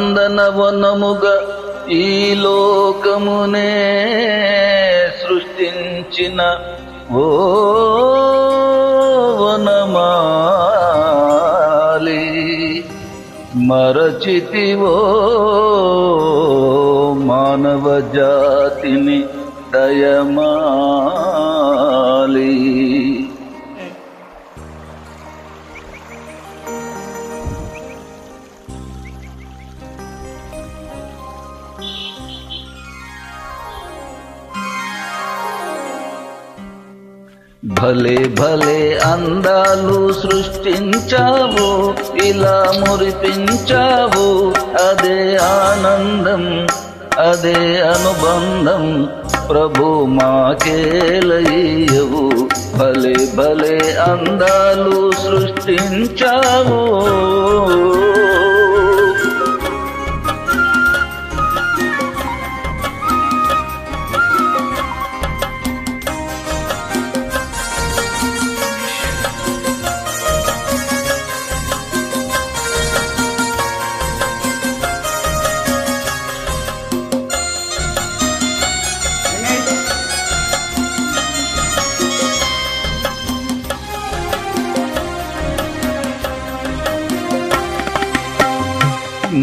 ఆనందనవనముగా ఈ లోకమునే సృష్టించిన ఓ వనమాలి, మరచితివో మానవ జాతిని దయమాలి. భలే భలే అందాలు సృష్టించావు, ఇలా మురిపించావు, అదే ఆనందం, అదే అనుబంధం, ప్రభు మాకేలయ్యవు. భలే భలే అందాలు సృష్టించావు.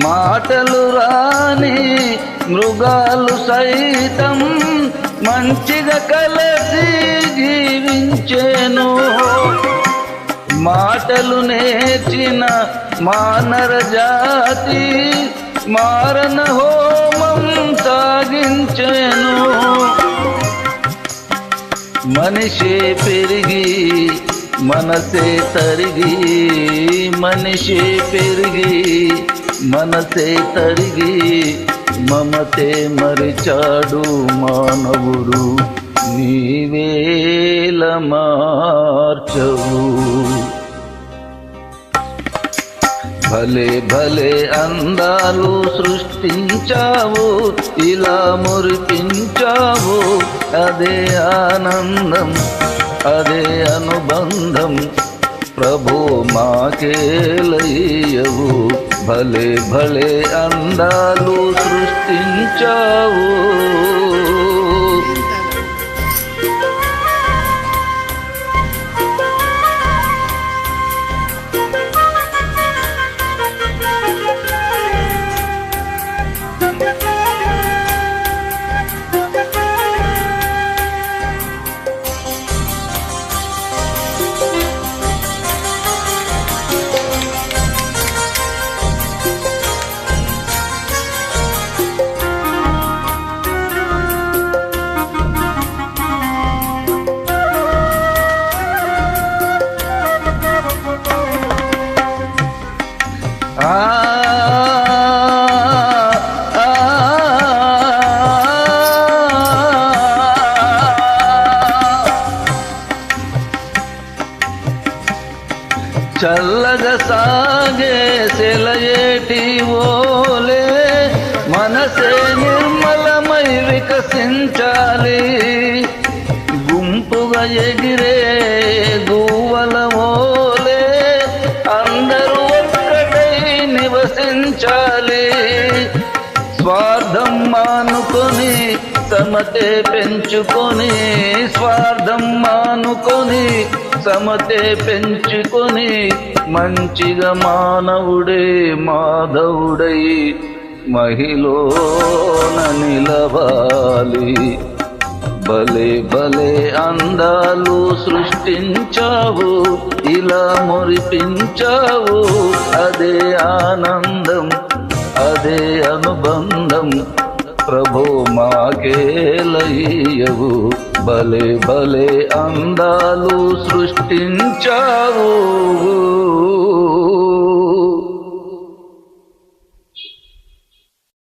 మాటలు రాని మృగాలు సైతం మంచిగా కలిసి జీవించేను. మాటలు నేర్చిన మానర జాతి మారణ హోమం సాగించేను. మనిషే పెరిగి మనసే తరిగి, మనిషే పెరిగి మనసే తరిగి, మమతే మరిచాడు మానవుడు, నీవేల మార్చవు. భలే భలే అందాలు సృష్టించావు, ఇలా మురిపించావు, అదే ఆనందం, అదే అనుబంధం, ప్రభు మాకేలయ్యవు. భలే భలే అందాలు సృష్టించావు. చల్లగా సాగే సెలయేటి ఓలే మనసే నిర్మలమై వికసించాలి. గుంపుగా ఎగిరే గువ్వల ఓలే అందరూ ఒక్కటై నివసించాలి. స్వార్థం మానుకొని సమతే పెంచుకొని, స్వార్థం మానుకొని సమతే పెంచుకొని, మంచిగా మానవుడే మాధవుడై మహిళన నిలవాలి. భలే భలే అందాలు సృష్టించావు, ఇలా మురిపించావు, అదే ఆనందం, అదే అనుబంధం, ప్రభు మాకేలయ్యవు. భలే భలే అందాలు సృష్టించావు.